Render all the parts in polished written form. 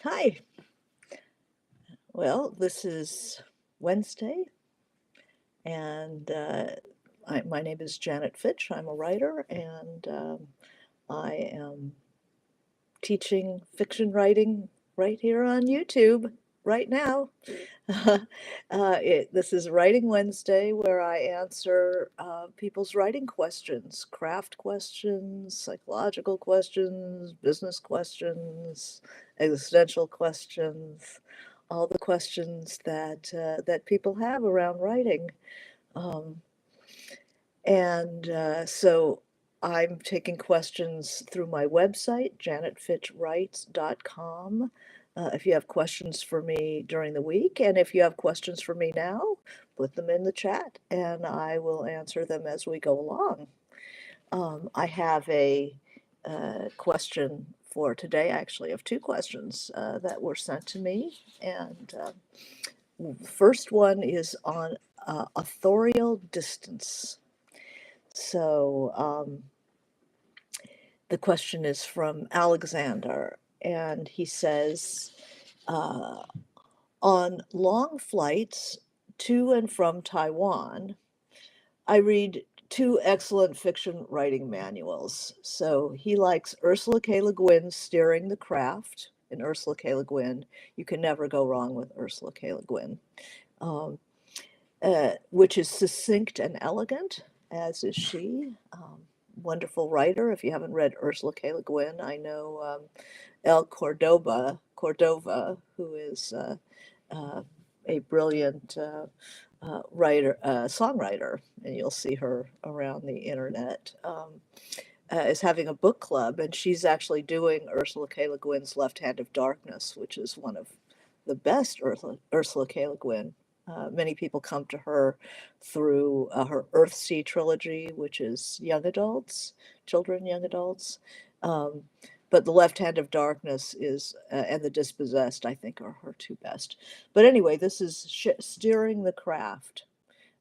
Hi. Well, this is Wednesday, and my name is Janet Fitch. I'm a writer, and I am teaching fiction writing right here on YouTube right now. This is Writing Wednesday, where I answer people's writing questions, craft questions, psychological questions, business questions, existential questions, all the questions that people have around writing. Um, and so I'm taking questions through my website, janetfitchwrites.com. If you have questions for me during the week, and if you have questions for me now, put them in the chat and I will answer them as we go along. I have a question for today. I actually have two questions that were sent to me. And first one is on authorial distance. So the question is from Alexander, and he says, uh, on long flights to and from Taiwan, I read two excellent fiction writing manuals. So he likes Ursula K. Le Guin's Steering the Craft. And Ursula K. Le Guin, you can never go wrong with Ursula K. Le Guin, um, which is succinct and elegant, as is she. Wonderful writer. If you haven't read Ursula K. Le Guin, I know El Cordova, who is a brilliant songwriter, and you'll see her around the internet. Is having a book club, and she's actually doing Ursula K. Le Guin's Left Hand of Darkness, which is one of the best Ursula K. Le Guin. Many people come to her through her Earthsea trilogy, which is young adults, children, young adults. Um, but The Left Hand of Darkness and The Dispossessed, I think, are her two best. But anyway, this is Steering the Craft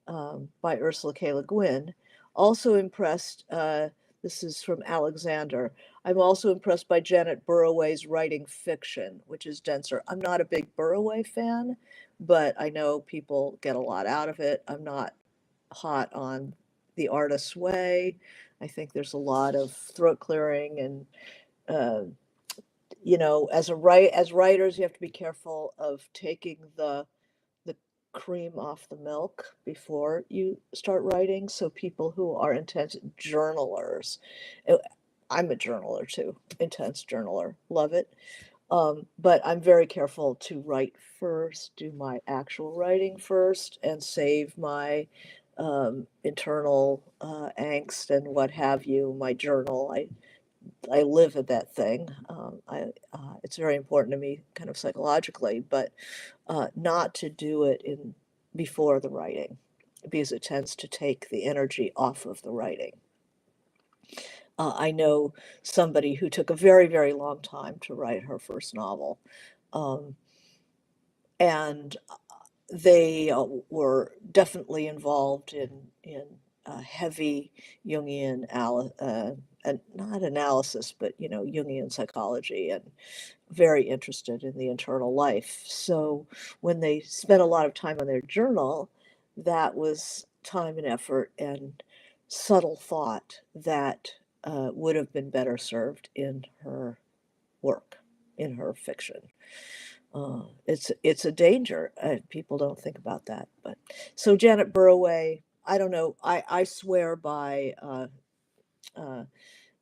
by Ursula K. Le Guin. Also impressed, this is from Alexander. I'm also impressed by Janet Burroway's writing fiction, which is denser. I'm not a big Burroway fan, but I know people get a lot out of it. I'm not hot on The Artist's Way. I think there's a lot of throat clearing and uh, as writers, you have to be careful of taking the cream off the milk before you start writing. So people who are intense journalers, uh, I'm a journaler too, intense journaler, love it. But I'm very careful to write first, do my actual writing first, and save my internal angst and what have you, my journal. I live at that thing. It's very important to me, kind of psychologically, but not to do it in before the writing, because it tends to take the energy off of the writing. I know somebody who took a very, very long time to write her first novel, um, and they were definitely involved in heavy Jungian and not analysis, but Jungian psychology, and very interested in the internal life. So when they spent a lot of time on their journal, that was time and effort and subtle thought that would have been better served in her work, in her fiction. It's a danger. People don't think about that. But so Janet Burroway, I don't know. I swear by uh,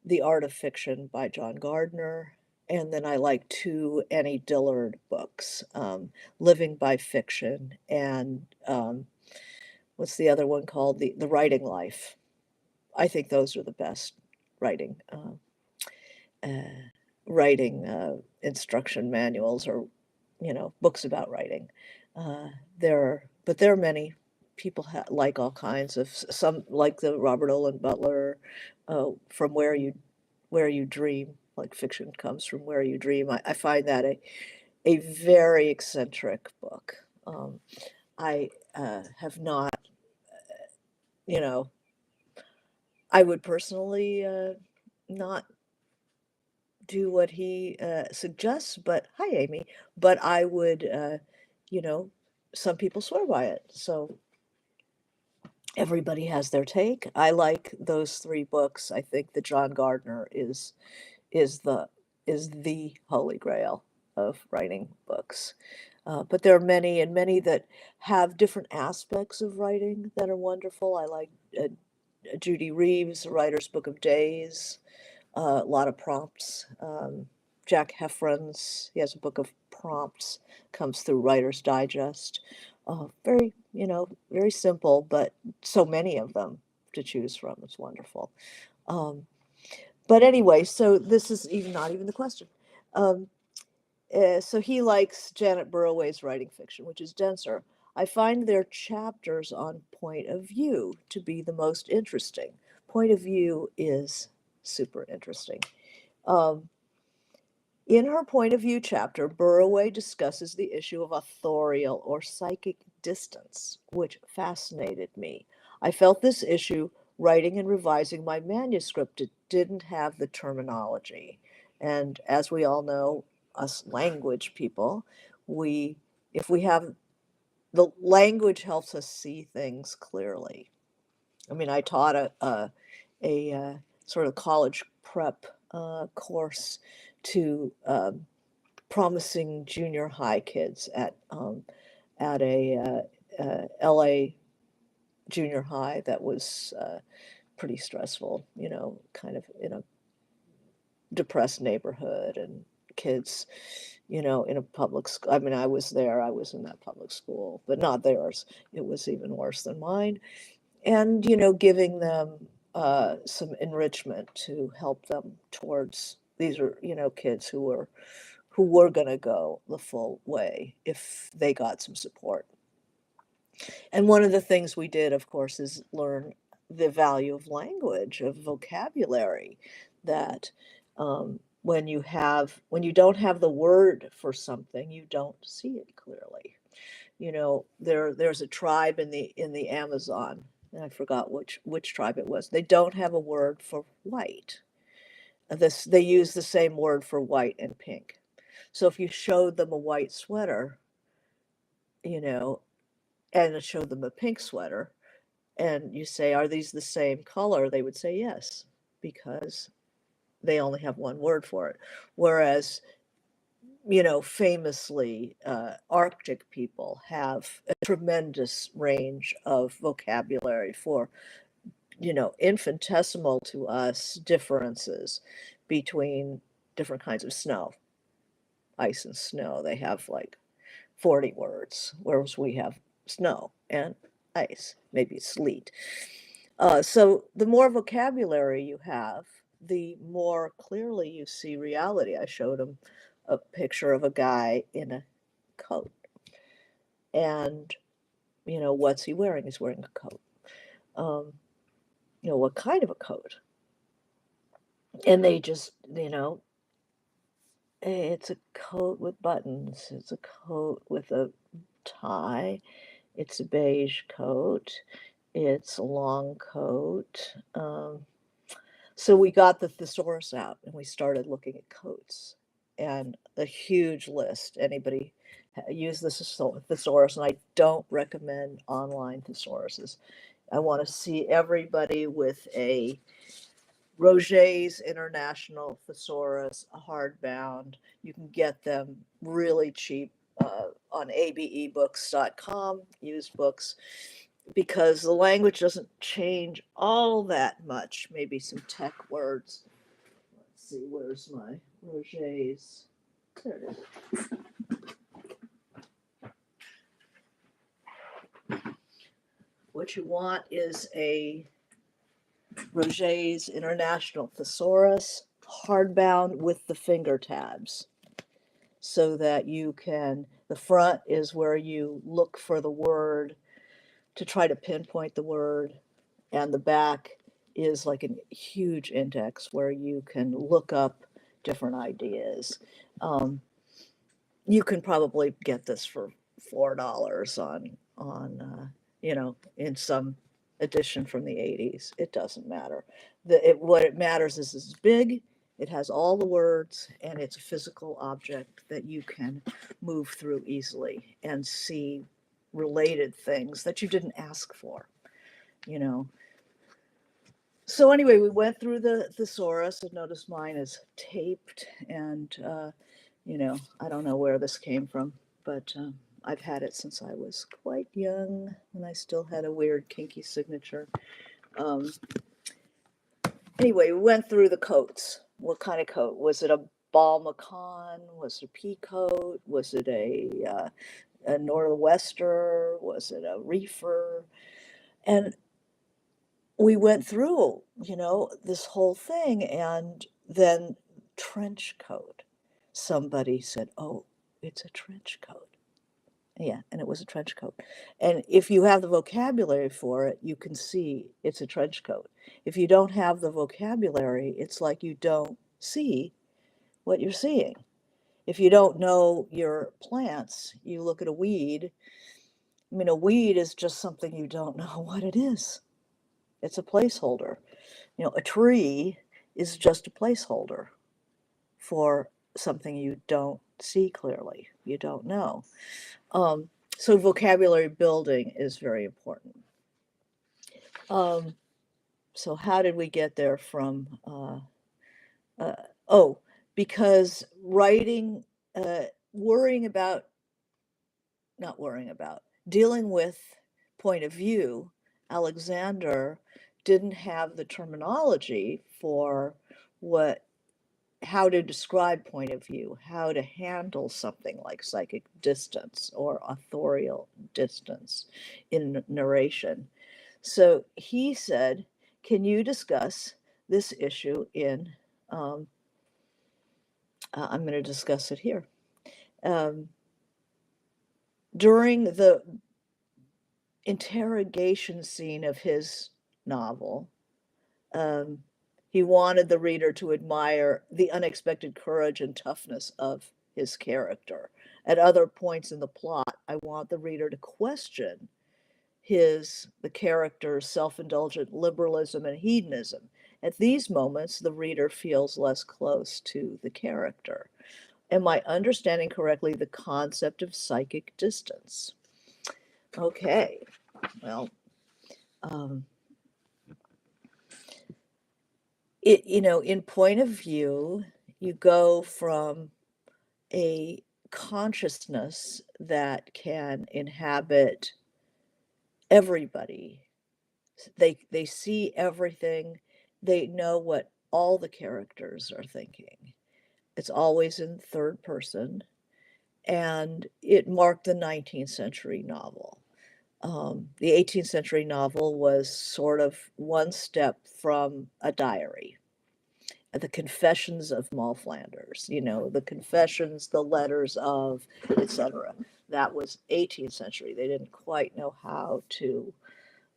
The Art of Fiction by John Gardner, and then I like two Annie Dillard books, Living by Fiction and what's the other one called? The Writing Life. I think those are the best writing uh, instruction manuals or books about writing. But there are many people like all kinds of some like the Robert Olen Butler, from where you dream. Like fiction comes from where you dream. I find that a very eccentric book. I have not, you know, I would personally not do what he suggests, but hi, Amy. But I would, you know, some people swear by it. So everybody has their take. I like those three books. I think that John Gardner is the is the holy grail of writing books. But there are many and many that have different aspects of writing that are wonderful. I like Judy Reeves' Writer's Book of Days, a lot of prompts. Jack Heffron's, he has a book of prompts, comes through Writer's Digest. Very, very simple, but so many of them to choose from. It's wonderful. Um, but anyway, so this is even not even the question. Um, so he likes Janet Burroway's writing fiction, which is denser. I find their chapters on point of view to be the most interesting. Point of view is super interesting. Um, in her point of view chapter, Burroway discusses the issue of authorial or psychic distance, which fascinated me. I felt this issue writing and revising my manuscript. It didn't have the terminology. And as we all know, us language people, we if we have the language helps us see things clearly. I mean, I taught a sort of college prep course to promising junior high kids at a LA junior high that was pretty stressful, kind of in a depressed neighborhood and kids, in a public school. I mean, I was there, I was in that public school, but not theirs. It was even worse than mine. And, giving them some enrichment to help them towards these are, kids who were going to go the full way if they got some support. And one of the things we did, of course, is learn the value of language, of vocabulary, that when you don't have the word for something, you don't see it clearly. There's a tribe in the Amazon, and I forgot which tribe it was. They don't have a word for white. They use the same word for white and pink. So if you showed them a white sweater, you know, and showed them a pink sweater, and you say, "Are these the same color?" They would say yes, because they only have one word for it. Whereas, famously, Arctic people have a tremendous range of vocabulary for, infinitesimal to us differences between different kinds of snow, ice and snow. They have like 40 words, whereas we have snow and ice, maybe sleet. So the more vocabulary you have, the more clearly you see reality. I showed him a picture of a guy in a coat. And, what's he wearing? He's wearing a coat. Um, what kind of a coat? And they just, it's a coat with buttons. It's a coat with a tie. It's a beige coat. It's a long coat. So we got the thesaurus out and we started looking at coats, and a huge list. Anybody use this thesaurus, and I don't recommend online thesauruses. I want to see everybody with a Roget's International Thesaurus, a hardbound. You can get them really cheap on abebooks.com, used books, because the language doesn't change all that much. Maybe some tech words. Let's see, where's my Roget's? There it is. What you want is a Roget's International Thesaurus, hardbound with the finger tabs, so that the front is where you look for the word to try to pinpoint the word, and the back is like a huge index where you can look up different ideas. You can probably get this for $4 in some edition from the 80s. It doesn't matter. What it matters is it's big It has all the words, and it's a physical object that you can move through easily and see related things that you didn't ask for, you know. So anyway, we went through the thesaurus, and notice mine is taped, and I don't know where this came from, but I've had it since I was quite young, and I still had a weird kinky signature. Um, anyway, we went through the coats. What kind of coat? Was it a bal macan? Was it a pea coat? Was it a nor'wester? Was it a reefer? And we went through, this whole thing, and then trench coat. Somebody said, "Oh, it's a trench coat." Yeah, and it was a trench coat. And if you have the vocabulary for it, you can see it's a trench coat. If you don't have the vocabulary, it's like you don't see what you're seeing. If you don't know your plants, you look at a weed. I mean, a weed is just something you don't know what it is. It's a placeholder. A tree is just a placeholder for something you don't see clearly, you don't know. So vocabulary building is very important. So how did we get there from, oh, because writing, worrying about, not worrying about, dealing with point of view, Alexander didn't have the terminology for how to describe point of view, how to handle something like psychic distance or authorial distance in narration. So he said, can you discuss this issue I'm going to discuss it here. During the interrogation scene of his novel, he wanted the reader to admire the unexpected courage and toughness of his character. At other points in the plot, I want the reader to question the character's self-indulgent liberalism and hedonism. At these moments, the reader feels less close to the character. Am I understanding correctly the concept of psychic distance? Okay, well, in point of view, you go from a consciousness that can inhabit everybody. They see everything. They know what all the characters are thinking. It's always in third person, and it marked the 19th century novel. The 18th century novel was sort of one step from a diary. The Confessions of Moll Flanders, the confessions, the letters of, etc. That was 18th century. They didn't quite know how to,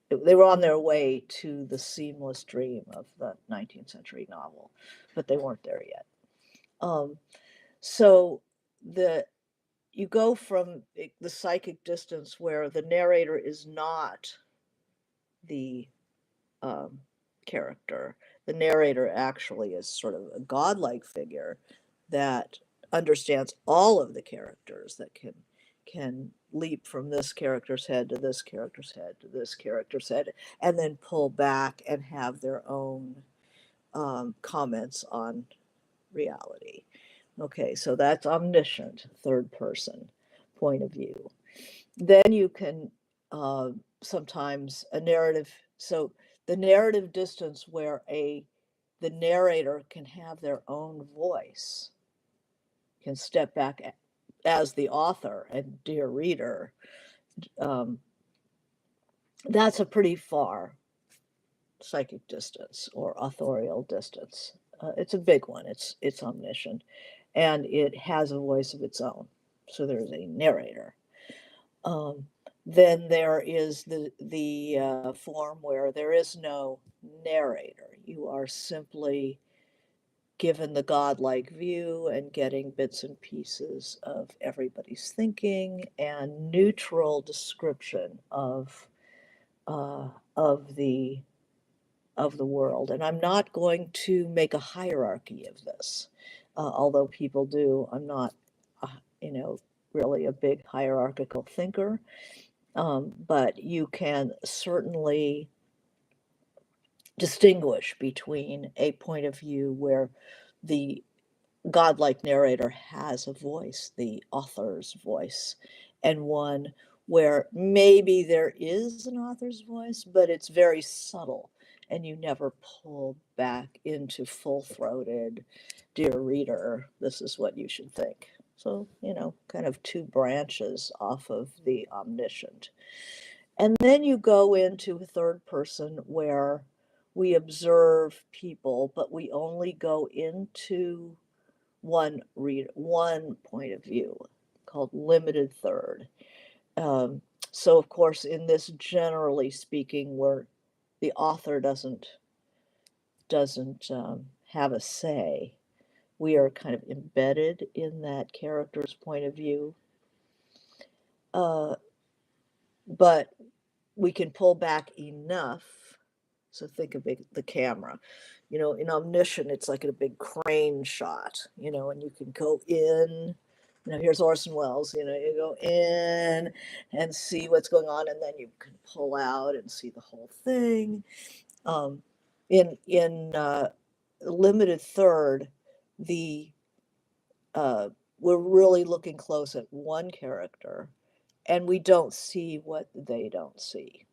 they were on their way to the seamless dream of the 19th century novel, but they weren't there yet. So you go from the psychic distance where the narrator is not the character. The narrator actually is sort of a godlike figure that understands all of the characters, that can leap from this character's head to this character's head to this character's head, and then pull back and have their own comments on reality. Okay, so that's omniscient, third person point of view. Then you can sometimes a narrative. So the narrative distance where the narrator can have their own voice, can step back as the author and dear reader. That's a pretty far psychic distance or authorial distance. It's a big one. It's omniscient, and it has a voice of its own. So there's a narrator. Then there is the form where there is no narrator. You are simply given the godlike view and getting bits and pieces of everybody's thinking and neutral description of the of the world. And I'm not going to make a hierarchy of this, although people do. I'm not, uh, you know, really a big hierarchical thinker, but you can certainly distinguish between a point of view where the godlike narrator has a voice, the author's voice, and one where maybe there is an author's voice, but it's very subtle and you never pull back into full throated, dear reader, this is what you should think. So, kind of two branches off of the omniscient. And then you go into a third person where we observe people, but we only go into one point of view called limited third. Um, so of course, in this, generally speaking, where the author doesn't have a say, we are kind of embedded in that character's point of view. Uh, but we can pull back enough. So think of the camera. In Omniscient, it's like a big crane shot, and you can go in. Here's Orson Welles, you go in and see what's going on, and then you can pull out and see the whole thing. In limited third, the we're really looking close at one character, and we don't see what they don't see.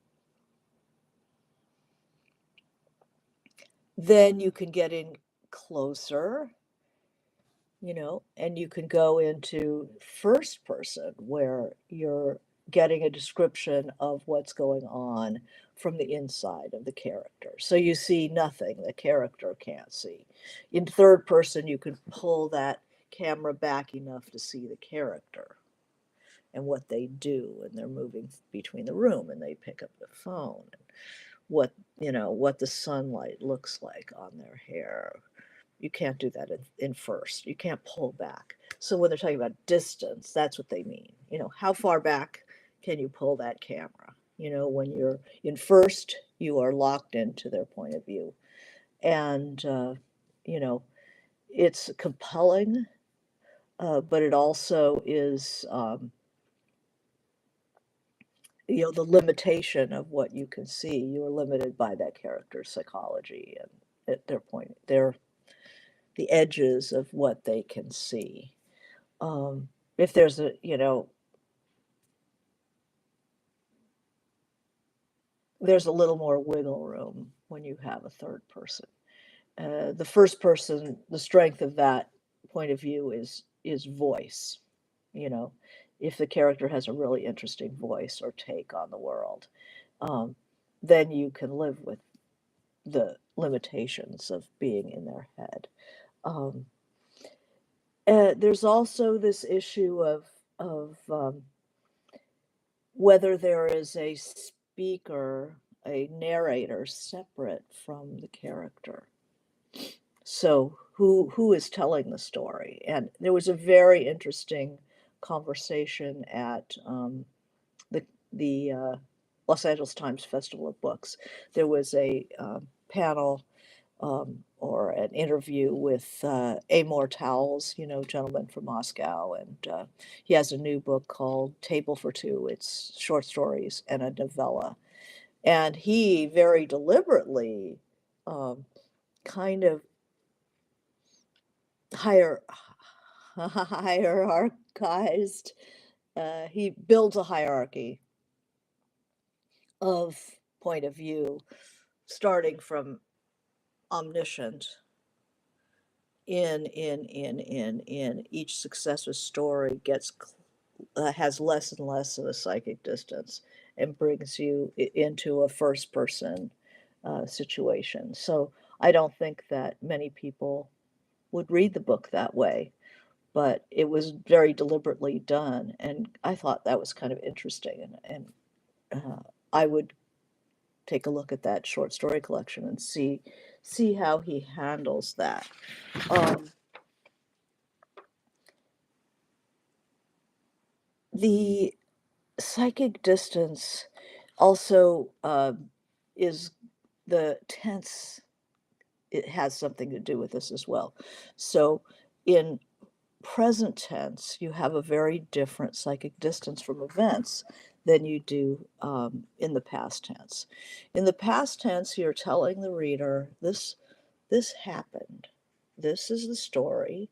Then you can get in closer, and you can go into first person where you're getting a description of what's going on from the inside of the character. So you see nothing the character can't see. In third person, you can pull that camera back enough to see the character and what they do, and they're moving between the room and they pick up the phone, and what the sunlight looks like on their hair. You can't do that in first. You can't pull back. So when they're talking about distance, that's what they mean. How far back can you pull that camera? When you're in first, you are locked into their point of view. And, it's compelling, but it also is, the limitation of what you can see. You're limited by that character's psychology and at the edges of what they can see. If there's there's a little more wiggle room when you have a third person. The first person, the strength of that point of view is voice. You know, if the character has a really interesting voice or take on the world, um, then you can live with the limitations of being in their head. Um, there's also this issue of whether there is a speaker, a narrator separate from the character. So who is telling the story? And there was a very interesting conversation at the Los Angeles Times Festival of Books. There was a panel or an interview with Amor Towles, gentleman from Moscow, and he has a new book called Table for Two. It's short stories and a novella, and he very deliberately kind of higher hierarchized. He builds a hierarchy of point of view, starting from omniscient. In each successive story has less and less of a psychic distance and brings you into a first person situation. So I don't think that many people would read the book that way, but it was very deliberately done, and I thought that was kind of interesting, and I would take a look at that short story collection and see how he handles that. Um, the psychic distance also is the tense, it has something to do with this as well. So in present tense, you have a very different psychic distance from events than you do in the past tense. In the past tense, you're telling the reader, this happened. This is the story.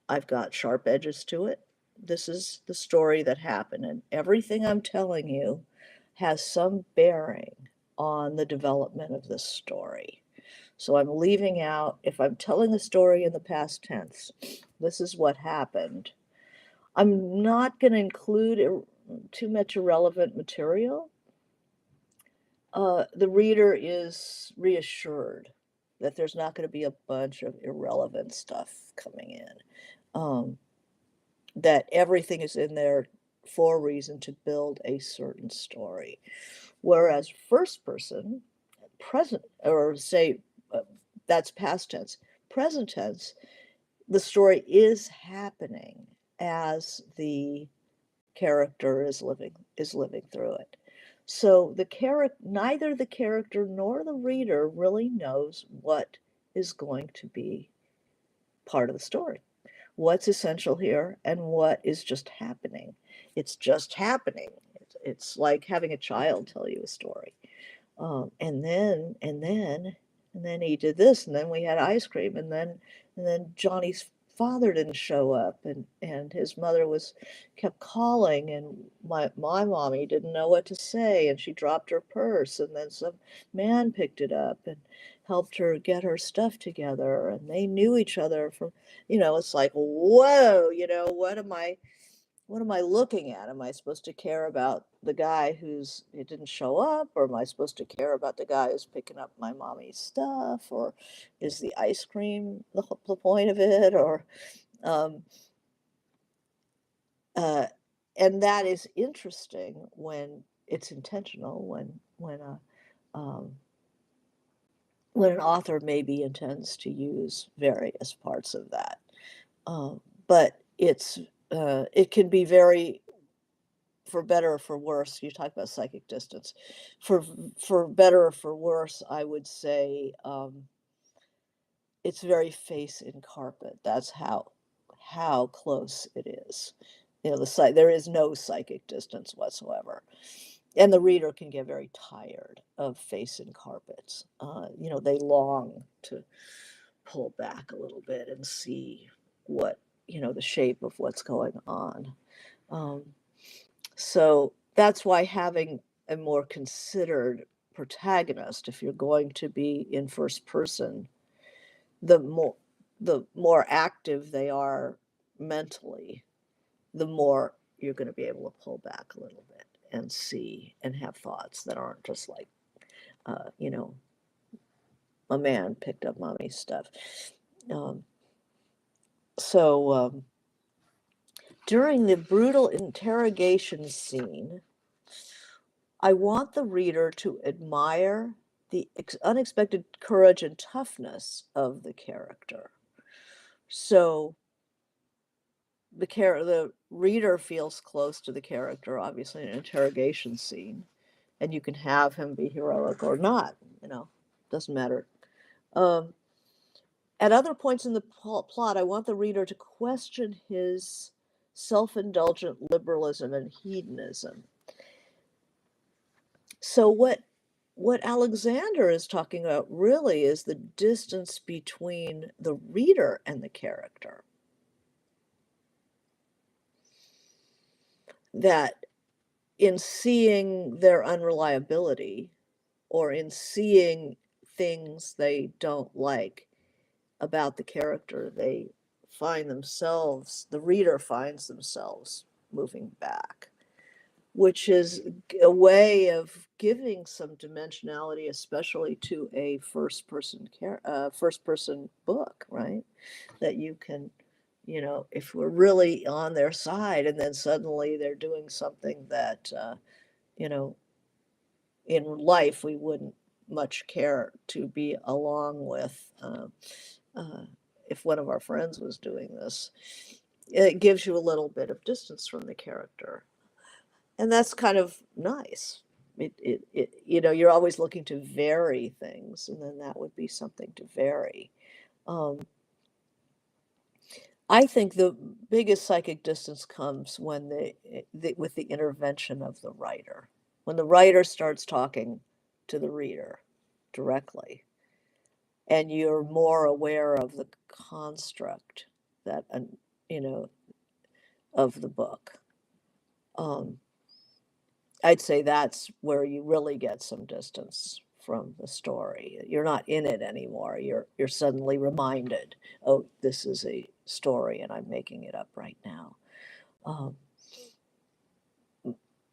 I've got sharp edges to it. This is the story that happened, and everything I'm telling you has some bearing on the development of this story. So I'm leaving out, if I'm telling the story in the past tense, this is what happened. I'm not going to include too much irrelevant material. The reader is reassured that there's not going to be a bunch of irrelevant stuff coming in. That everything is in there for a reason to build a certain story. Whereas first person, present, or say that's past tense, present tense, the story is happening as the character is living through it. So neither the character nor the reader really knows what is going to be part of the story. What's essential here and what is just happening. It's just happening. It's like having a child tell you a story. And then he did this, and then we had ice cream, and then Johnny's father didn't show up, and his mother kept calling, and my mommy didn't know what to say, and she dropped her purse, and then some man picked it up and helped her get her stuff together, and they knew each other from, it's like, whoa, what am I looking at? Am I supposed to care about the guy it didn't show up, or am I supposed to care about the guy who's picking up my mommy's stuff, or is the ice cream the point of it, or um, uh, and that is interesting when it's intentional, um, when an author maybe intends to use various parts of that, but it can be very, for better or for worse, you talk about psychic distance. For better or for worse, I would say it's very face in carpet. That's how close it is. There is no psychic distance whatsoever, and the reader can get very tired of face in carpets. They long to pull back a little bit and see what the shape of what's going on. Um, So that's why having a more considered protagonist, if you're going to be in first person, the more the more active they are mentally, the more you're going to be able to pull back a little bit and see and have thoughts that aren't just like, uh, you know, a man picked up mommy's stuff. Um, so during the brutal interrogation scene, I want the reader to admire the unexpected courage and toughness of the character. So the reader feels close to the character, obviously, in an interrogation scene, and you can have him be heroic or not. Doesn't matter. Um, at other points in the plot, I want the reader to question his self-indulgent liberalism and hedonism. So what Alexander is talking about really is the distance between the reader and the character. That in seeing their unreliability, or in seeing things they don't like about the character, the reader finds themselves moving back, which is a way of giving some dimensionality, especially to a first person book, right? That you can, if we're really on their side, and then suddenly they're doing something that, you know, in life we wouldn't much care to be along with. If one of our friends was doing this, it gives you a little bit of distance from the character. And that's kind of nice. you're always looking to vary things, and then that would be something to vary. Um, I think the biggest psychic distance comes when with the intervention of the writer. When the writer starts talking to the reader directly, and you're more aware of the construct that, you know, of the book. Um, I'd say that's where you really get some distance from the story. You're not in it anymore. You're suddenly reminded, oh, this is a story, and I'm making it up right now. Um,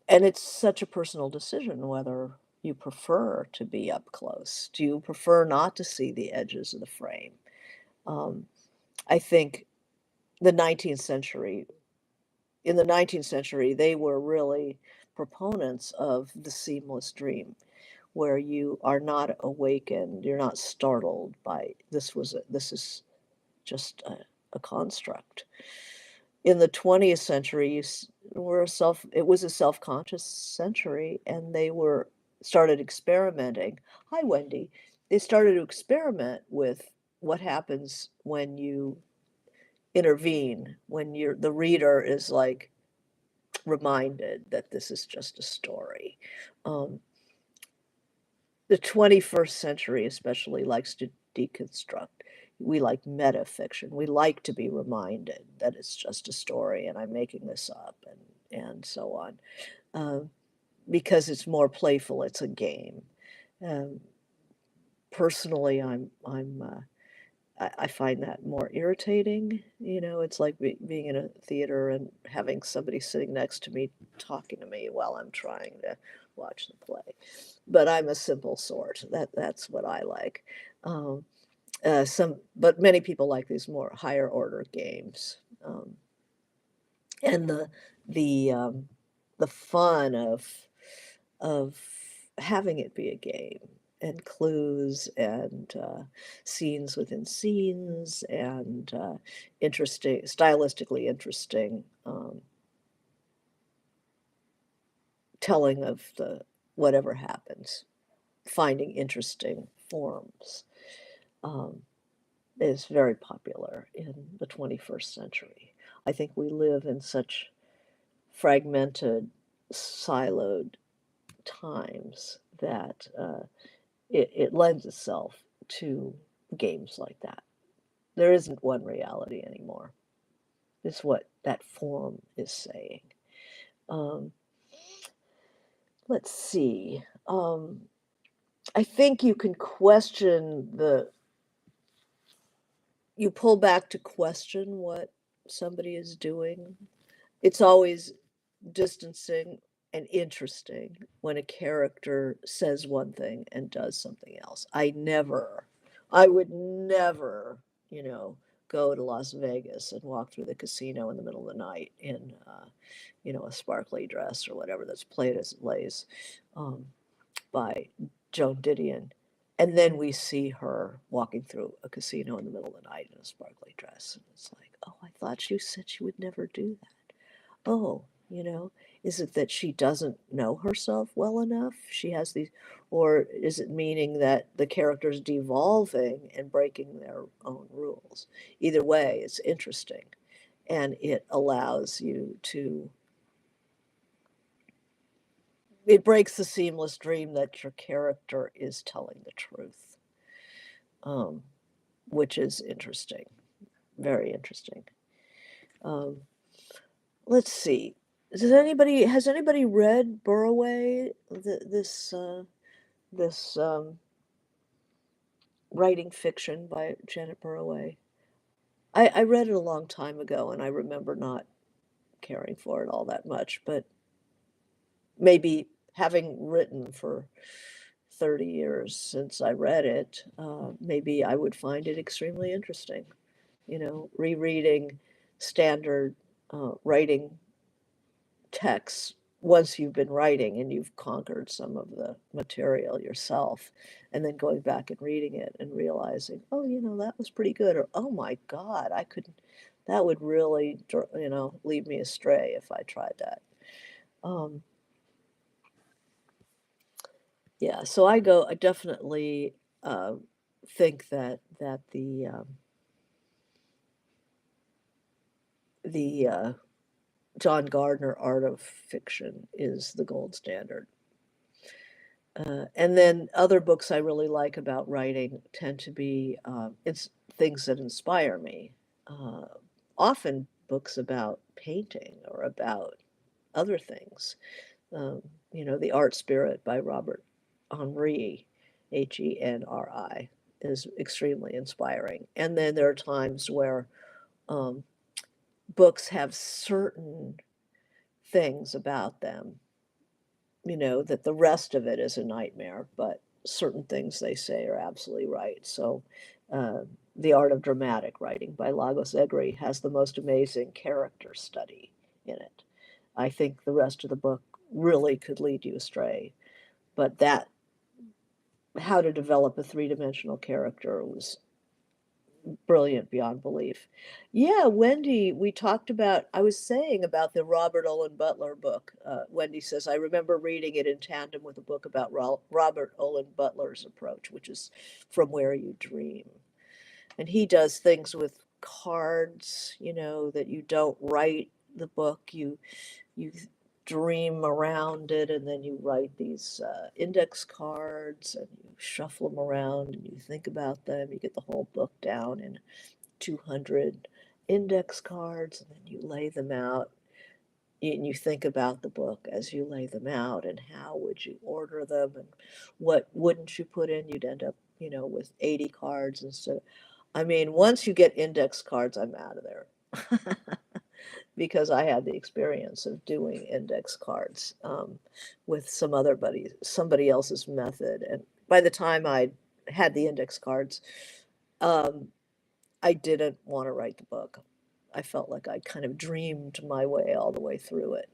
and it's such a personal decision whether you prefer to be up close. Do you prefer not to see the edges of the frame? Um, I think the 19th century, in the 19th century, they were really proponents of the seamless dream, where you are not awakened, you're not startled by this is just a construct. In the 20th century, it was a self-conscious century, and they were started experimenting. Hi, Wendy. They started to experiment with what happens when you intervene, when the reader is like reminded that this is just a story. Um, the 21st century especially likes to deconstruct. We like metafiction. We like to be reminded that it's just a story and I'm making this up and so on, um, because it's more playful. It's a game. Um, Personally, I find that more irritating. It's like being in a theater and having somebody sitting next to me talking to me while I'm trying to watch the play. But I'm a simple sort. That's what I like. Um, but many people like these more higher order games, and the the fun of having it be a game, and clues, and scenes within scenes, and stylistically interesting, telling of the whatever happens, finding interesting forms, um, is very popular in the 21st century. I think we live in such fragmented, siloed times that it lends itself to games like that. There isn't one reality anymore, is what that form is saying. Um, let's see. I think you can you pull back to question what somebody is doing. It's always distancing and interesting when a character says one thing and does something else. I would never, you know, go to Las Vegas and walk through the casino in the middle of the night in, a sparkly dress or whatever that's played as it lays, um, by Joan Didion. And then we see her walking through a casino in the middle of the night in a sparkly dress. And it's like, oh, I thought you said she would never do that. Oh, is it that she doesn't know herself well enough? She has these, or is it meaning that the character's devolving and breaking their own rules? Either way, it's interesting, and it breaks the seamless dream that your character is telling the truth, um, which is interesting, very interesting. Um, let's see. Has anybody read Burroway? This writing fiction by Janet Burroway. I read it a long time ago, and I remember not caring for it all that much. But maybe having written for 30 years since I read it, maybe I would find it extremely interesting. Rereading standard writing texts once you've been writing and you've conquered some of the material yourself, and then going back and reading it and realizing, oh, that was pretty good, or oh my God, that would really, lead me astray if I tried that. Um, Yeah, so I definitely uh, think that the John Gardner art of fiction is the gold standard. And then other books I really like about writing tend to be it's things that inspire me. Uh, Often books about painting or about other things. Um, The Art Spirit by Robert Henri, Henri, is extremely inspiring. And then there are times where um, books have certain things about them, that the rest of it is a nightmare, but certain things they say are absolutely right. So, uh, The Art of Dramatic Writing by Lagos Egri has the most amazing character study in it. I think the rest of the book really could lead you astray, but that how to develop a three-dimensional character was brilliant beyond belief. Yeah, Wendy, we talked about, I was saying about the Robert Olin Butler book. Wendy says, I remember reading it in tandem with a book about Robert Olin Butler's approach, which is From Where You Dream. And he does things with cards, that you don't write the book, you dream around it, and then you write these index cards and you shuffle them around and you think about them. You get the whole book down in 200 index cards, and then you lay them out and you think about the book as you lay them out, and how would you order them, and what wouldn't you put in. You'd end up with 80 cards instead. I mean, once you get index cards, I'm out of there. Because I had the experience of doing index cards with somebody else's method, and by the time I had the index cards, um, I didn't want to write the book. I felt like I kind of dreamed my way all the way through it,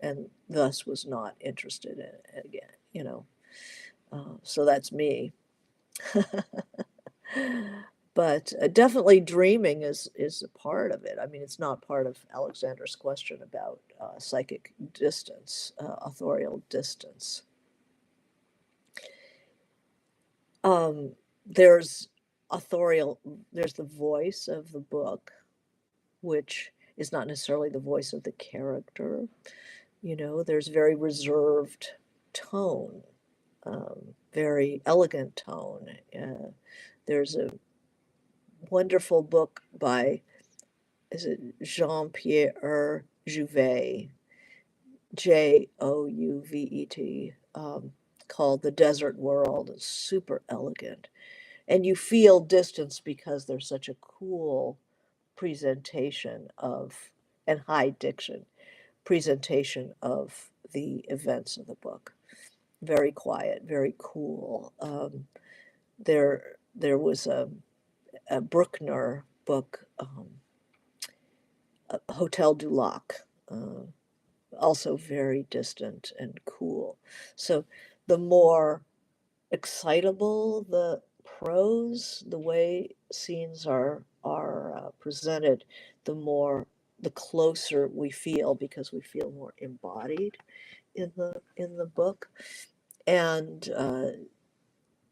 and thus was not interested in it again. So that's me. But definitely dreaming is a part of it. I mean, it's not part of Alexander's question about psychic distance, authorial distance. There's authorial, there's the voice of the book, which is not necessarily the voice of the character. There's very reserved tone, very elegant tone. There's a wonderful book by, is it Jean-Pierre Jouvet, Jouvet, called The Desert World. It's super elegant. And you feel distance because there's such a cool presentation of, and high diction presentation of the events of the book. Very quiet, very cool. There was a Bruckner book, Hotel du Lac, also very distant and cool. So the more excitable the prose, the way scenes are presented, the closer we feel, because we feel more embodied in the book, and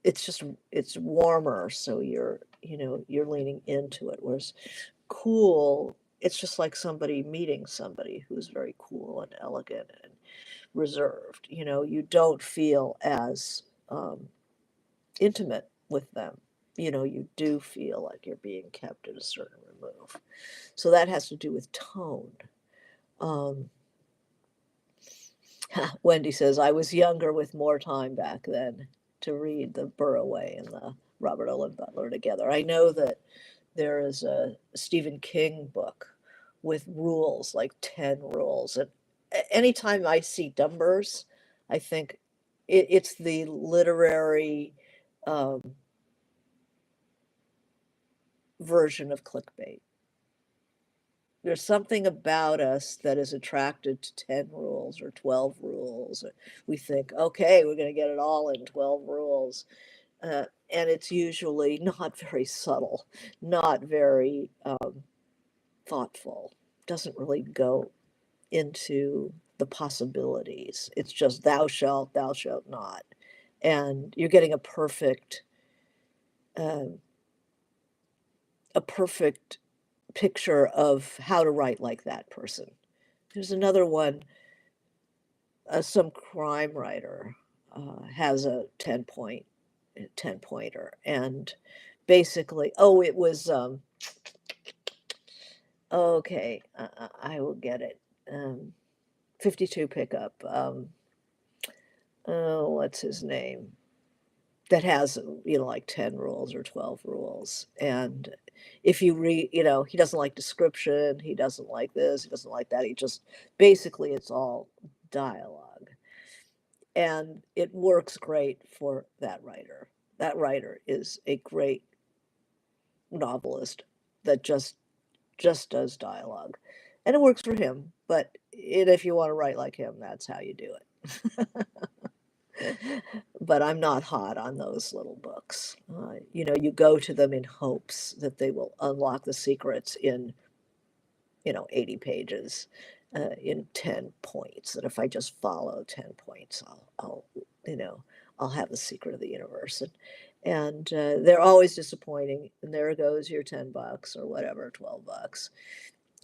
it's warmer, so you're leaning into it. Whereas cool, it's just like somebody meeting somebody who's very cool and elegant and reserved. You don't feel as intimate with them. You do feel like you're being kept at a certain remove. So that has to do with tone. Um, Wendy says, I was younger with more time back then to read the Burroway and the Robert Olin Butler together. I know that there is a Stephen King book with rules, like 10 rules. And anytime I see numbers, I think it's the literary um, version of clickbait. There's something about us that is attracted to 10 rules or 12 rules. We think, okay, we're going to get it all in 12 rules. And it's usually not very subtle, not very thoughtful, doesn't really go into the possibilities. It's just thou shalt not. and you're getting um, a perfect picture of how to write like that person. There's another one, some crime writer has a 10 pointer, and basically, oh, it was okay, I will get it. 52 pickup. Oh, what's his name? That has, like 10 rules or 12 rules. And if you read, he doesn't like description, he doesn't like this, he doesn't like that. He just basically it's all dialogue. And it works great for that writer. That writer is a great novelist that just does dialogue. And it works for him, but if you want to write like him, that's how you do it. But I'm not hot on those little books. You go to them in hopes that they will unlock the secrets in, 80 pages, in 10 points. And if I just follow 10 points, you know, I'll have the secret of the universe. And they're always disappointing. And there goes your $10 or whatever, $12.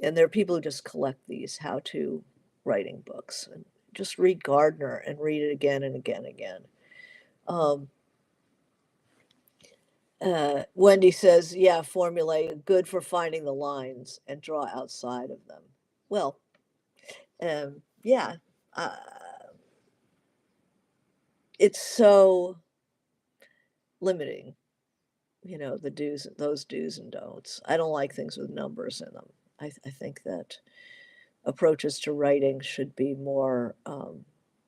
And there are people who just collect these how-to writing books and just read Gardner and read it again and again and again. Um, Wendy says, yeah, formulae, good for finding the lines and draw outside of them. Well, yeah, uh, it's so limiting, those do's and don'ts. I don't like things with numbers in them. I think that approaches to writing should be more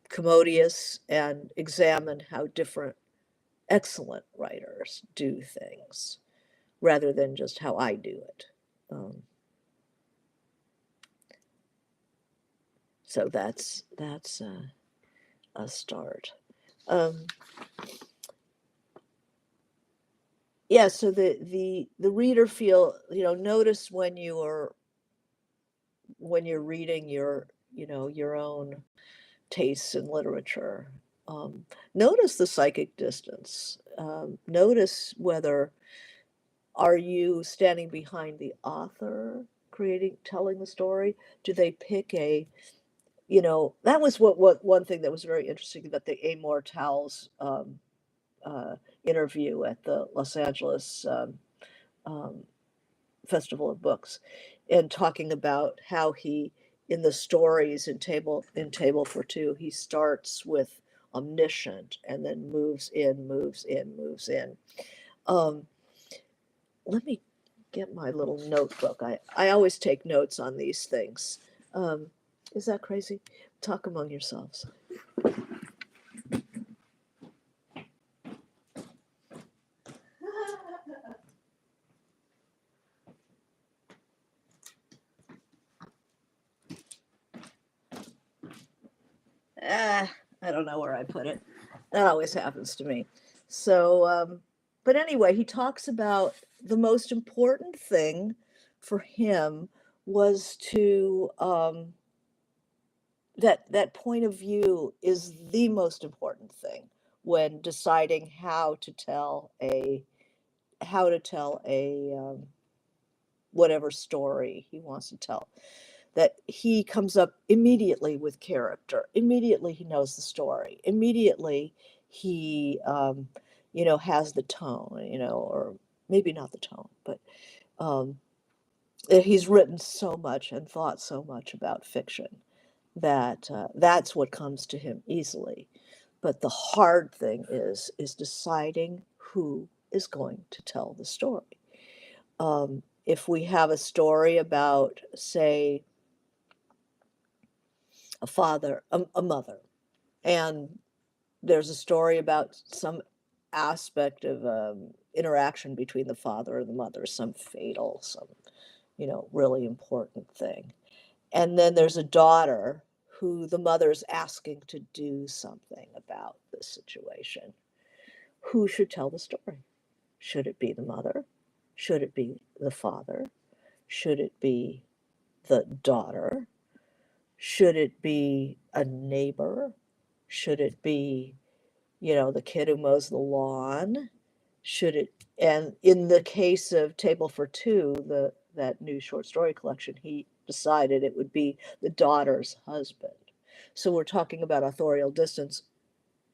commodious and examine how different excellent writers do things rather than just how I do it. Um, so that's a start. Um, yeah. So the reader notice when you're reading your own tastes in literature. Notice the psychic distance. Notice whether are you standing behind the author telling the story? Do they pick that was what one thing that was very interesting about the Amor Towles uh, interview at the Los Angeles um, Festival of Books, and talking about how he in the stories in Table for Two he starts with omniscient and then moves in. Um, Let me get my little notebook. I always take notes on these things. Um, is that crazy? Talk among yourselves. Ah, I don't know where I put it. That always happens to me. So, but anyway, he talks about the most important thing for him was to that point of view is the most important thing when deciding how to tell a whatever story he wants to tell. That he comes up immediately with character. Immediately he knows the story. Immediately he, has the tone, or maybe not the tone, but um, he's written so much and thought so much about fiction that that's what comes to him easily. But the hard thing is deciding who is going to tell the story. If we have a story about, say, a mother, and there's a story about some aspect of interaction between the father and the mother, some fatal, some really important thing, and then there's a daughter who the mother's asking to do something about the situation. Who should tell the story? Should it be the mother? Should it be the father? Should it be the daughter? Should it be a neighbor? Should it be the kid who mows the lawn, should it, and in the case of Table for Two, that new short story collection, he decided it would be the daughter's husband. So we're talking about authorial distance.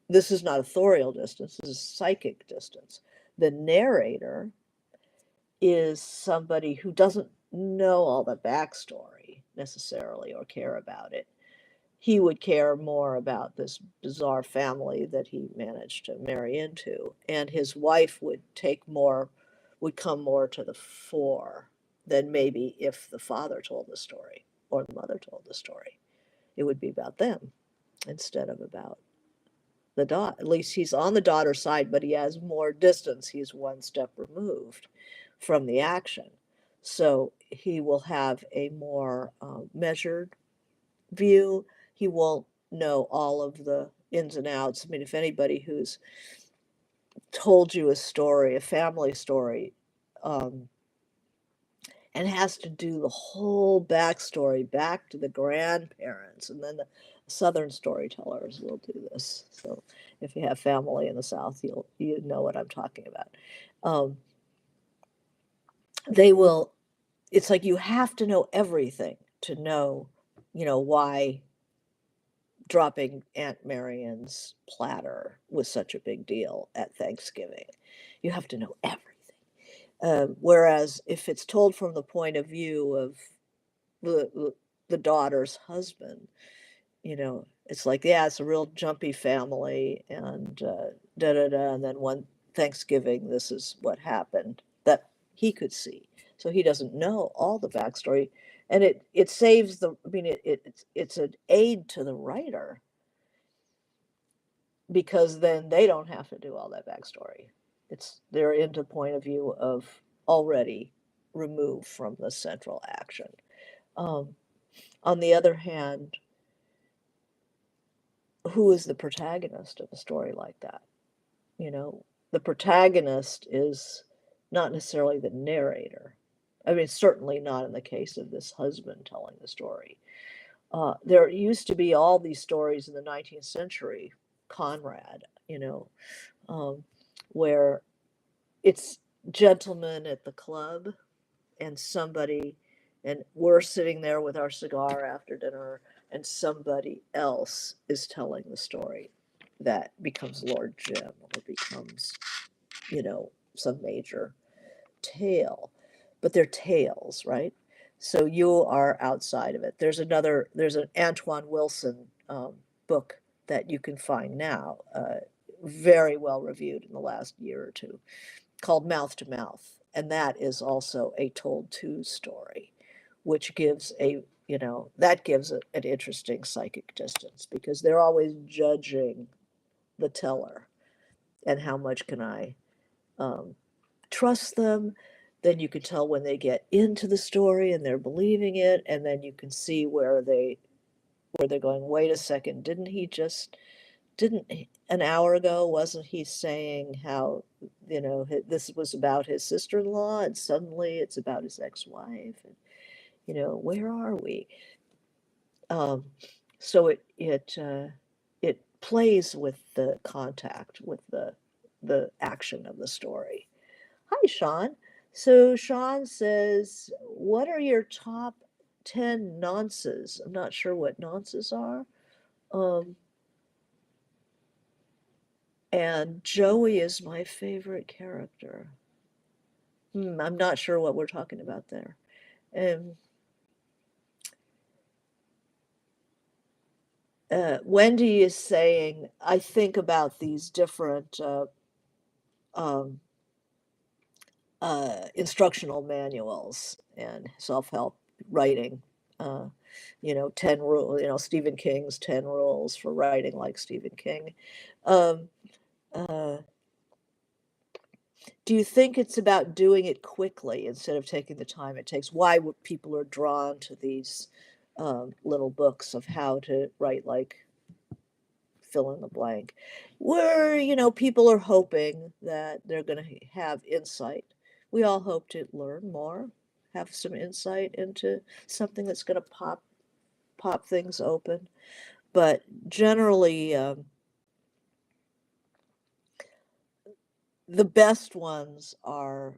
This is not authorial distance, this is psychic distance. The narrator is somebody who doesn't know all the backstory necessarily or care about it. He would care more about this bizarre family that he managed to marry into, and his wife would come more to the fore than maybe if the father told the story or the mother told the story. It would be about them instead of about the daughter. At least he's on the daughter's side, but he has more distance. He's one step removed from the action. So he will have a more measured view. He won't know all of the ins and outs. I mean, if anybody who's told you a story, a family story, um, and has to do the whole backstory back to the grandparents, and then the Southern storytellers will do this. So if you have family in the South, you know what I'm talking about. Um, they will. It's like you have to know everything to know, why dropping Aunt Marion's platter was such a big deal at Thanksgiving. You have to know everything. Whereas if it's told from the point of view of the daughter's husband, it's like, yeah, it's a real jumpy family, and da da da. And then one Thanksgiving, this is what happened that he could see. So he doesn't know all the backstory, and it saves the. I mean, it's an aid to the writer because then they don't have to do all that backstory. They're into point of view of already removed from the central action. Um, on the other hand, who is the protagonist of a story like that? The protagonist is not necessarily the narrator. I mean, certainly not in the case of this husband telling the story. There used to be all these stories in the 19th century, Conrad, um, where it's gentlemen at the club and somebody, and we're sitting there with our cigar after dinner, and somebody else is telling the story that becomes Lord Jim or becomes, some major tale. But they're tales, right? So you are outside of it. There's an Antoine Wilson book that you can find now, very well reviewed in the last year or two, called Mouth to Mouth. And that is also a told to story, which gives an interesting psychic distance because they're always judging the teller and how much can I um, trust them. Then you can tell when they get into the story and they're believing it, and then you can see where they're going, wait a second, didn't an hour ago, wasn't he saying how, this was about his sister-in-law, and suddenly it's about his ex-wife, and where are we? Um, so it plays with the contact, with the action of the story. Hi, Sean. So Sean says, what are your top 10 nonces? I'm not sure what nonces are. Um, and Joey is my favorite character. I'm not sure what we're talking about there. And Wendy is saying, I think about these different um, instructional manuals and self-help writing. 10 rules, Stephen King's 10 rules for writing like Stephen King. Um, uh, do you think it's about doing it quickly instead of taking the time it takes? Why would people are drawn to these little books of how to write like fill in the blank, where people are hoping that they're going to have insight. We all hope to learn more, have some insight into something that's going to pop things open. But generally, the best ones are,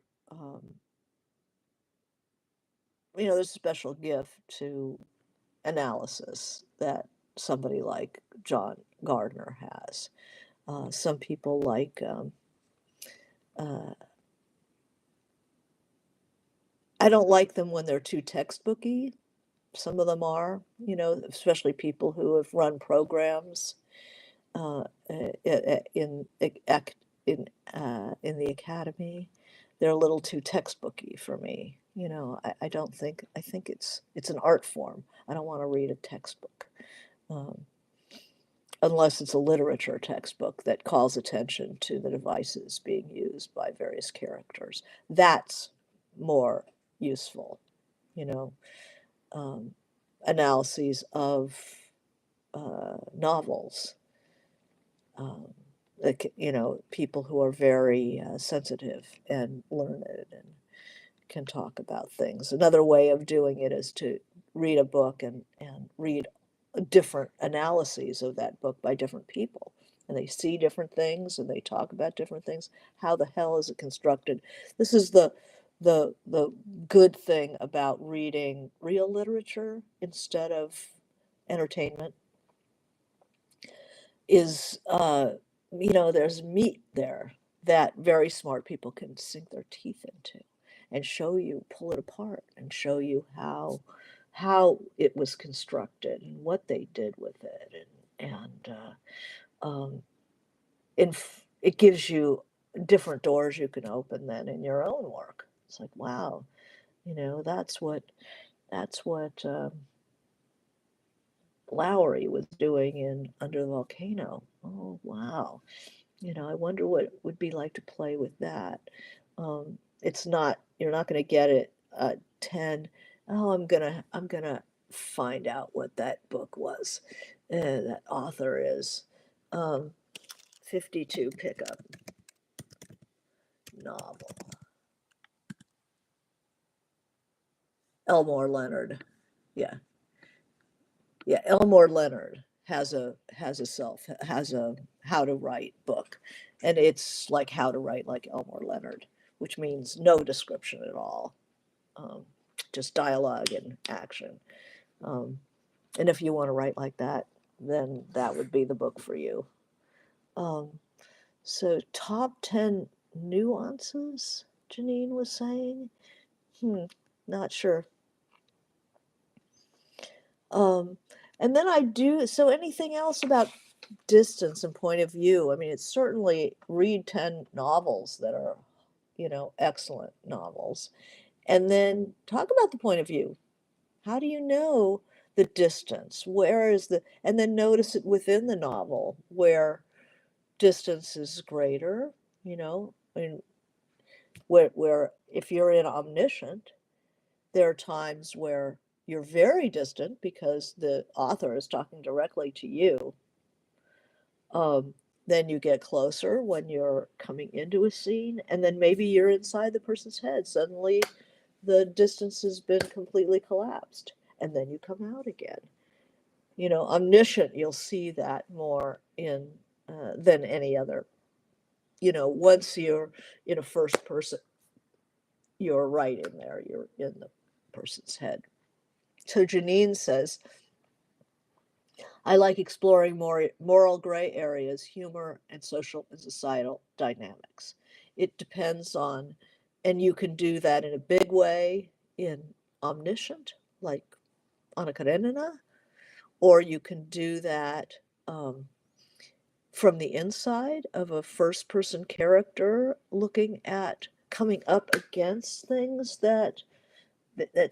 there's a special gift to analysis that somebody like John Gardner has. Some people like, uh, I don't like them when they're too textbooky. Some of them are, especially people who have run programs uh, in the academy. They're a little too textbooky for me. I don't think I think it's an art form. I don't want to read a textbook. Um, Unless it's a literature textbook that calls attention to the devices being used by various characters. That's more useful, you know, um, analyses of novels. Um, People who are very sensitive and learned and can talk about things. Another way of doing it is to read a book and read different analyses of that book by different people. And they see different things and they talk about different things. How the hell is it constructed? This is the good thing about reading real literature instead of entertainment is there's meat there that very smart people can sink their teeth into and show you, pull it apart and show you how it was constructed and what they did with it and it gives you different doors you can open then in your own work. It's like, wow, that's what Lowry was doing in Under the Volcano. Oh, wow. I wonder what it would be like to play with that. You're not going to get it 10. Oh, I'm gonna find out what that book was, that author is. Um, 52 pickup novel. Elmore Leonard. Yeah. Yeah, Elmore Leonard has a how to write book, and it's like how to write like Elmore Leonard, which means no description at all, um, just dialogue and action. Um, and if you want to write like that, then that would be the book for you. Um, so top 10 nuances, Janine was saying. Not sure. Um, and then I do, so anything else about distance and point of view? I mean, it's certainly read 10 novels that are, excellent novels. And then talk about the point of view. How do you know the distance? Where is and then notice it within the novel where distance is greater, I mean, where if you're in omniscient, there are times where you're very distant because the author is talking directly to you. Um, then you get closer when you're coming into a scene, and then maybe you're inside the person's head. Suddenly, the distance has been completely collapsed, and then you come out again. Omniscient, you'll see that more in than any other. Once you're in a first person, you're right in there. You're in the person's head. So Janine says, I like exploring more moral gray areas, humor, and social and societal dynamics. It depends on, and you can do that in a big way in Omniscient, like Anna Karenina, or you can do that um, from the inside of a first person character looking at coming up against things that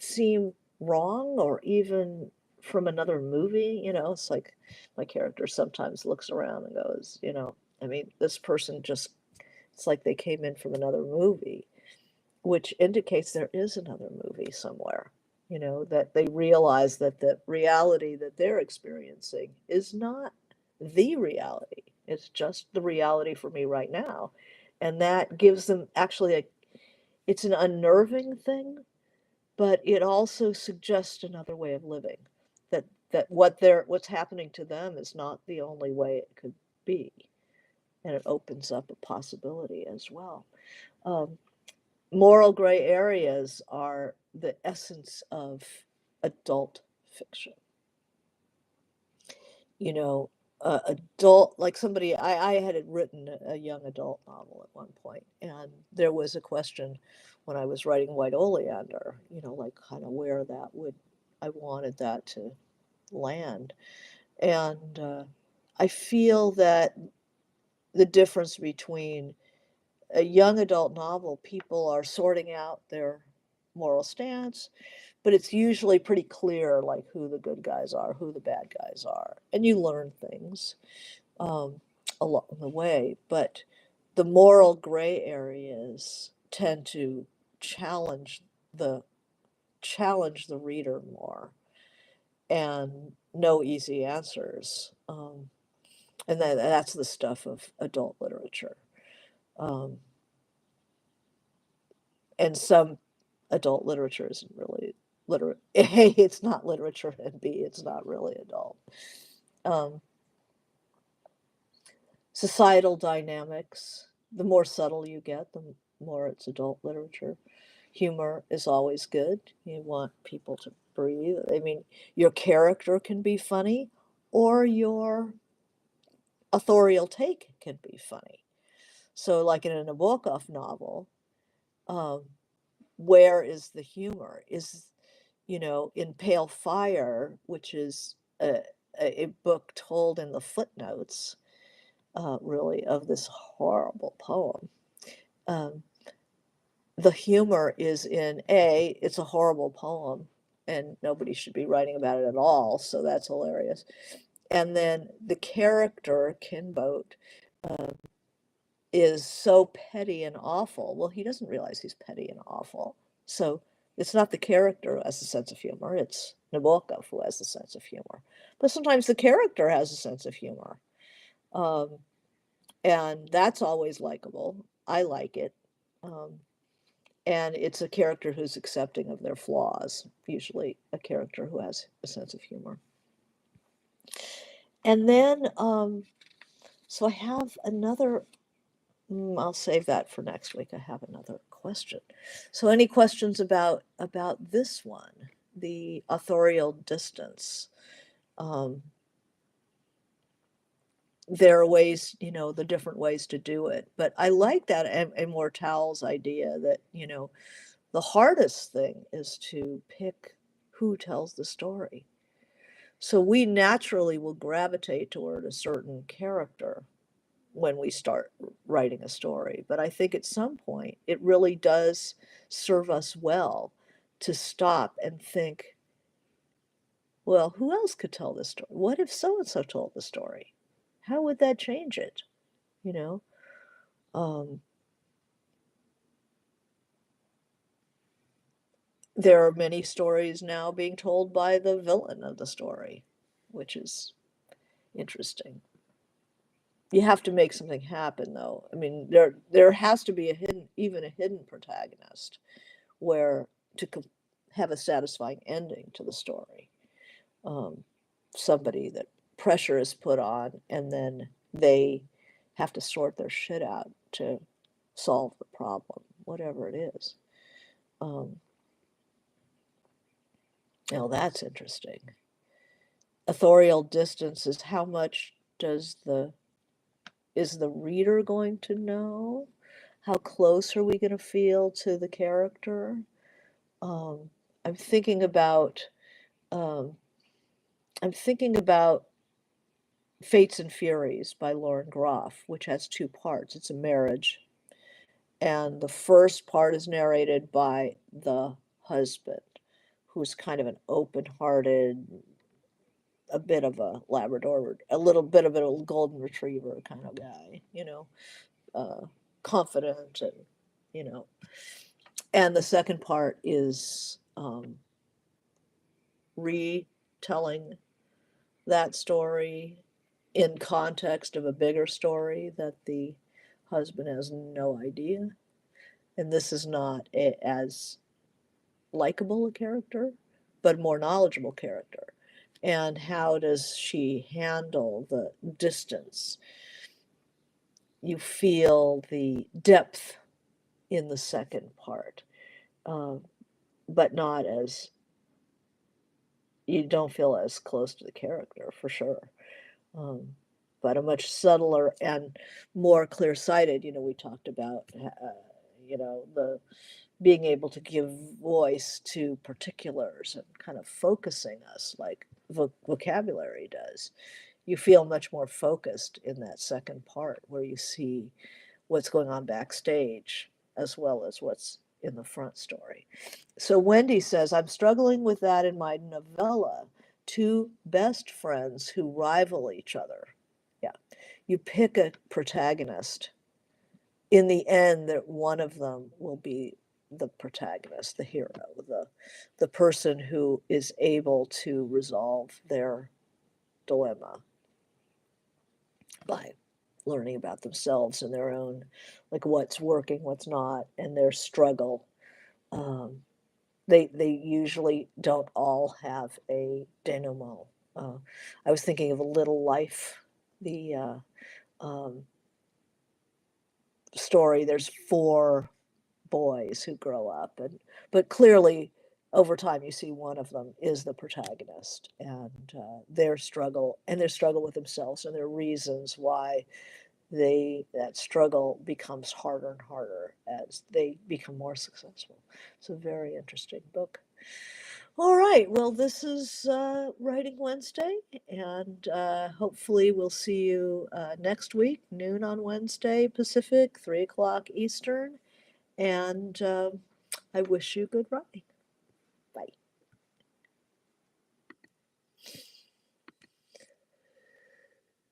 seem wrong or even from another movie. It's like my character sometimes looks around and goes, I mean, this person just, it's like they came in from another movie, which indicates there is another movie somewhere. That they realize that the reality that they're experiencing is not the reality. It's just the reality for me right now. And that gives them actually it's an unnerving thing, but it also suggests another way of living, that what's happening to them is not the only way it could be. and it opens up a possibility as well. Um, Moral gray areas are the essence of adult fiction. You know, adult, like somebody, I had written a young adult novel at one point, and there was a question when I was writing White Oleander, like kind of where that would, I wanted that to land. And I feel that the difference between a young adult novel, people are sorting out their moral stance, but it's usually pretty clear, like who the good guys are, who the bad guys are, and you learn things um, along the way. But the moral gray areas tend to challenge the challenge the reader more, and no easy answers. And that's the stuff of adult literature. Um, and some adult literature isn't really A, it's not literature, and B, it's not really adult. Um, Societal dynamics, the more subtle you get, the more it's adult literature. Humor is always good. You want people to breathe. I mean, your character can be funny, or your authorial take can be funny. So, like in a Nabokov novel, um, where is the humor? In Pale Fire, which is a book told in the footnotes, really, of this horrible poem. Um, the humor is in A, it's a horrible poem, and nobody should be writing about it at all, so that's hilarious. And then the character, Kinboat, uh, is so petty and awful. Well, he doesn't realize he's petty and awful. So it's not the character who has a sense of humor, it's Nabokov who has a sense of humor. But sometimes the character has a sense of humor. Um, and that's always likable. I like it. Um, and it's a character who's accepting of their flaws, usually a character who has a sense of humor. And then, so I have another, I'll save that for next week. I have another question. So any questions about this one, the authorial distance? Um, there are ways, the different ways to do it. But I like that Immortal's idea that, the hardest thing is to pick who tells the story. So we naturally will gravitate toward a certain character when we start writing a story. But I think at some point it really does serve us well to stop and think, well, who else could tell this story? What if so and so told the story? How would that change it? You know? Um, there are many stories now being told by the villain of the story, which is interesting. You have to make something happen, though. I mean, there has to be even a hidden protagonist, where to have a satisfying ending to the story. Um, Somebody that pressure is put on, and then they have to sort their shit out to solve the problem, whatever it is. Um, Now that's interesting. Authorial distance is how much does the is the reader going to know? How close are we going to feel to the character? Um, I'm thinking about um, I'm thinking about Fates and Furies by Lauren Groff, which has two parts. It's a marriage, and the first part is narrated by the husband, who's kind of an open-hearted, a bit of a Labrador, a little bit of a golden retriever kind of guy, uh, confident, and you know. And the second part is retelling that story in context of a bigger story that the husband has no idea. And this is not as likable a character, but more knowledgeable character. And how does she handle the distance? you feel the depth in the second part, um, but not as you don't feel as close to the character for sure. Um, but a much subtler and more clear-sighted, we talked about, the being able to give voice to particulars and kind of focusing us like vocabulary does. You feel much more focused in that second part where you see what's going on backstage as well as what's in the front story. So Wendy says, I'm struggling with that in my novella, two best friends who rival each other. Yeah. You pick a protagonist. In the end, that one of them will be the protagonist, the hero, the person who is able to resolve their dilemma by learning about themselves and their own, like what's working, what's not, and their struggle. Um, they usually don't all have a denouement. I was thinking of A Little Life, the um, story. There's four boys who grow up, but clearly over time you see one of them is the protagonist, and their struggle with themselves and their reasons why that struggle becomes harder and harder as they become more successful. It's a very interesting book. All right, well, this is Writing Wednesday, and hopefully we'll see you next week, noon on Wednesday Pacific, 3 o'clock Eastern, and I wish you good writing.